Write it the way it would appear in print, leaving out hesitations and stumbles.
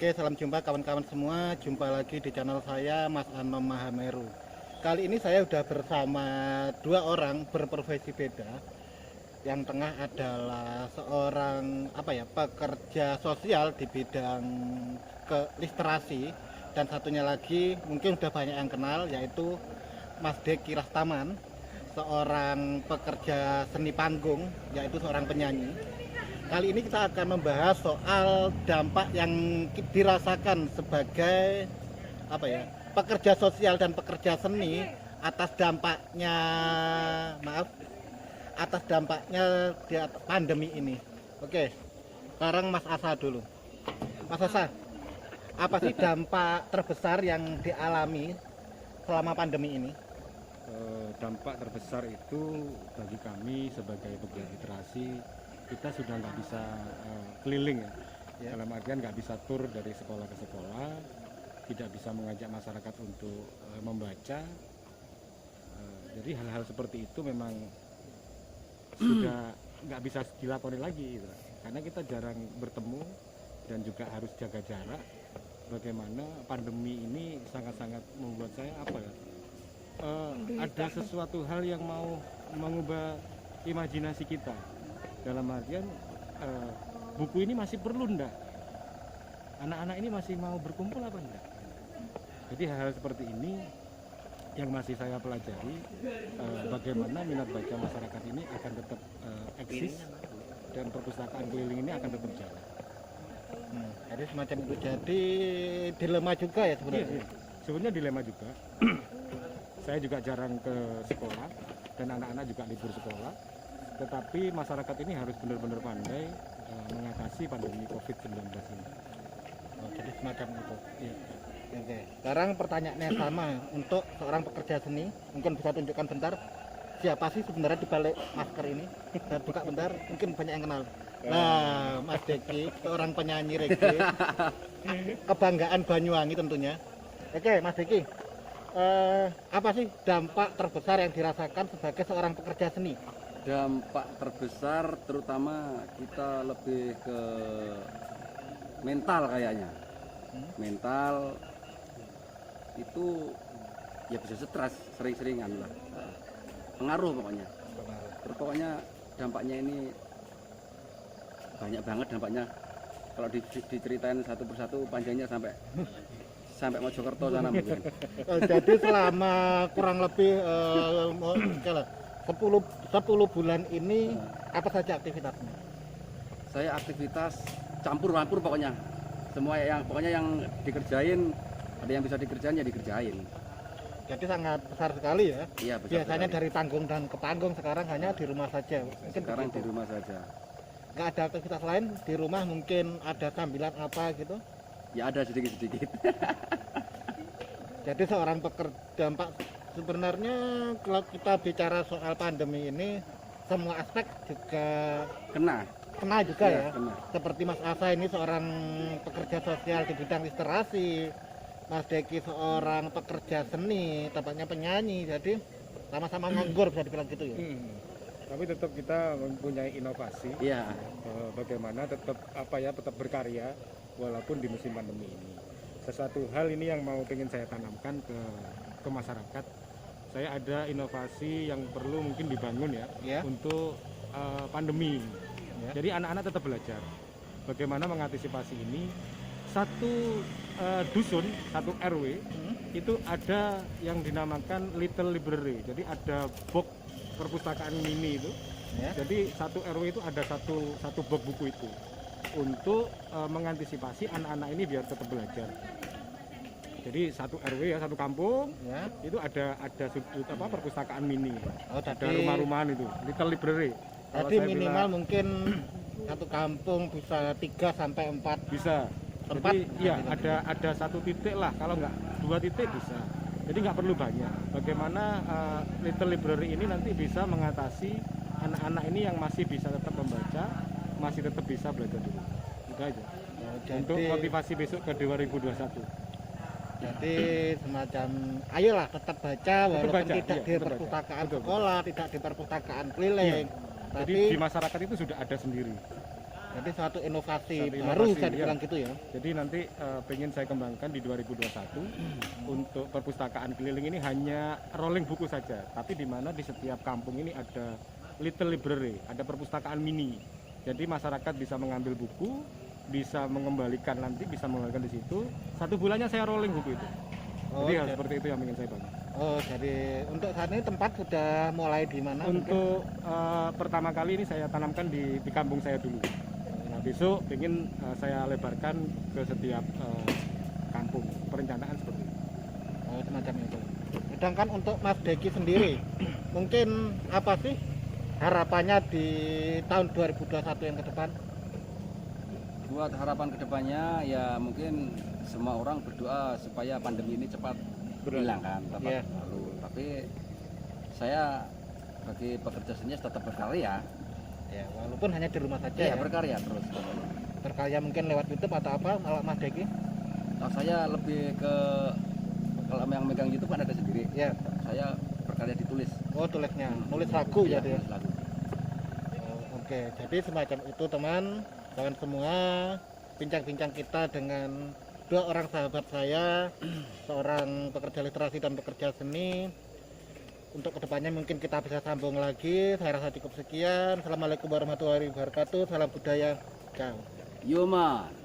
Oke, salam jumpa kawan-kawan semua. Jumpa lagi di channel saya, Mas Anom Mahameru. Kali ini saya sudah bersama dua orang berprofesi beda. Yang tengah adalah seorang pekerja sosial di bidang literasi, dan satunya lagi mungkin sudah banyak yang kenal, yaitu Mas Deki Rastaman, seorang pekerja seni panggung, yaitu seorang penyanyi. Kali ini kita akan membahas soal dampak yang dirasakan sebagai pekerja sosial dan pekerja seni atas dampaknya di pandemi ini. Oke, sekarang Mas Asa dulu. Mas Asa, apa sih dampak terbesar yang dialami selama pandemi ini? Dampak terbesar itu bagi kami sebagai pegiat literasi, kita sudah nggak bisa keliling ya. Dalam artian nggak bisa tur dari sekolah ke sekolah, tidak bisa mengajak masyarakat untuk membaca. Jadi hal-hal seperti itu memang sudah nggak bisa dilakoni lagi gitu. Karena kita jarang bertemu dan juga harus jaga jarak. Bagaimana pandemi ini sangat-sangat membuat saya ada sesuatu hal yang mau mengubah imajinasi kita. Dalam artian buku ini masih perlu enggak? Anak-anak ini masih mau berkumpul apa enggak? Jadi hal-hal seperti ini yang masih saya pelajari, bagaimana minat baca masyarakat ini akan tetap eksis dan perpustakaan keliling ini akan tetap jalan. Jadi semacam itu, jadi dilema juga ya sebenarnya. Iya. Sebenarnya dilema juga. Saya juga jarang ke sekolah dan anak-anak juga libur sekolah. Tetapi masyarakat ini harus benar-benar pandai mengatasi pandemi COVID-19 ini. Jadi semacam itu. Ya. Oke. Sekarang pertanyaannya sama untuk seorang pekerja seni. Mungkin bisa tunjukkan bentar, siapa sih sebenarnya di balik masker ini? Saya buka bentar, mungkin banyak yang kenal. Nah, Mas Deki, seorang penyanyi reggae, kebanggaan Banyuwangi tentunya. Oke, Mas Deki, apa sih dampak terbesar yang dirasakan sebagai seorang pekerja seni? Dampak terbesar terutama kita lebih ke mental kayaknya. Mental itu ya bisa stres sering-seringan lah. Pengaruh pokoknya. Terus pokoknya dampaknya ini banyak banget dampaknya. Kalau diceritain satu persatu panjangnya sampai Mojokerto sana mungkin. Jadi selama kurang lebih 10 bulan ini apa saja aktivitasnya? Saya aktivitas campur-campur pokoknya. Semua yang dikerjain, ada yang bisa dikerjain ya dikerjain. Jadi sangat besar sekali ya. Iya, besar biasanya sekali. dari panggung dan ke panggung, sekarang hanya di rumah saja. Mungkin Sekarang begitu. di rumah saja. Nggak ada aktivitas lain di rumah, mungkin ada sambilan apa gitu? Ya ada sedikit-sedikit. Jadi seorang dampak sebenarnya kalau kita bicara soal pandemi ini, semua aspek juga kena juga Iya, ya. kena. Seperti Mas Asa ini seorang pekerja sosial di bidang literasi, Mas Deki seorang pekerja seni, tempatnya penyanyi, jadi sama-sama nganggur bisa dibilang gitu ya. Tapi tetap kita mempunyai inovasi. Iya. Bagaimana tetap tetap berkarya walaupun di musim pandemi ini. Sesuatu hal ini yang mau ingin saya tanamkan ke masyarakat. Saya ada inovasi yang perlu mungkin dibangun Ya. untuk pandemi. Ya. Jadi anak-anak tetap belajar bagaimana mengantisipasi ini. Satu dusun, satu RW itu ada yang dinamakan Little Library. Jadi ada box perpustakaan mini itu. Ya. Jadi satu RW itu ada satu box buku itu untuk mengantisipasi anak-anak ini biar tetap belajar. Jadi satu RW satu kampung Ya. itu ada sudut perpustakaan mini. Ada Jadi- rumah-rumahan itu, Little Library. Kalau Jadi saya minimal bilang mungkin satu kampung bisa 3 sampai 4 bisa. tempat. Jadi iya ada satu titik lah, kalau nggak 2 titik bisa. Jadi nggak perlu banyak. Bagaimana Little Library ini nanti bisa mengatasi anak-anak ini yang masih bisa tetap membaca, masih tetap bisa belajar dulu. Itu aja. Untuk motivasi besok ke 2021. Jadi semacam ayolah tetap baca walaupun baca, tidak iya, di tetap perpustakaan baca. Betul, sekolah, tidak di perpustakaan keliling. Jadi Tapi di masyarakat itu sudah ada sendiri. Jadi suatu inovasi Suatu baru inovasi, bisa dibilang gitu ya. Jadi nanti pengen saya kembangkan di 2021 untuk perpustakaan keliling ini hanya rolling buku saja, tapi di mana di setiap kampung ini ada little library, ada perpustakaan mini. Jadi masyarakat bisa mengambil buku, bisa mengembalikan nanti, bisa mengembalikan di situ. 1 bulannya saya rolling buku itu. Jadi hal seperti itu yang ingin saya bangun. Oh, jadi untuk saat ini tempat sudah mulai di mana? Untuk pertama kali ini saya tanamkan di kampung saya dulu. Nah, besok ingin saya lebarkan ke setiap kampung. Perencanaan seperti itu. Oh, semacam itu. Sedangkan untuk Mas Deki sendiri, mungkin apa sih harapannya di tahun 2021 yang ke depan? Buat harapan kedepannya ya mungkin semua orang berdoa supaya pandemi ini cepat hilang kan, cepat Iya. lalu. Tapi saya bagi pekerja seni tetap berkarya, Ya, walaupun hanya di rumah saja ya ya. berkarya terus. Berkarya mungkin lewat YouTube atau apa, malah Mas Deki? Kalau saya lebih ke kalau yang megang YouTube kan ada sendiri. Ya. Saya berkarya ditulis. Oh, tulisnya, nulis lagu ya dia. Tulis lagu. Oh, oke, jadi semacam itu teman semua bincang-bincang kita dengan 2 orang sahabat saya, seorang pekerja literasi dan pekerja seni. Untuk kedepannya mungkin kita bisa sambung lagi. Saya rasa cukup sekian. Assalamualaikum warahmatullahi wabarakatuh. Salam budaya. Ciao. Yo man.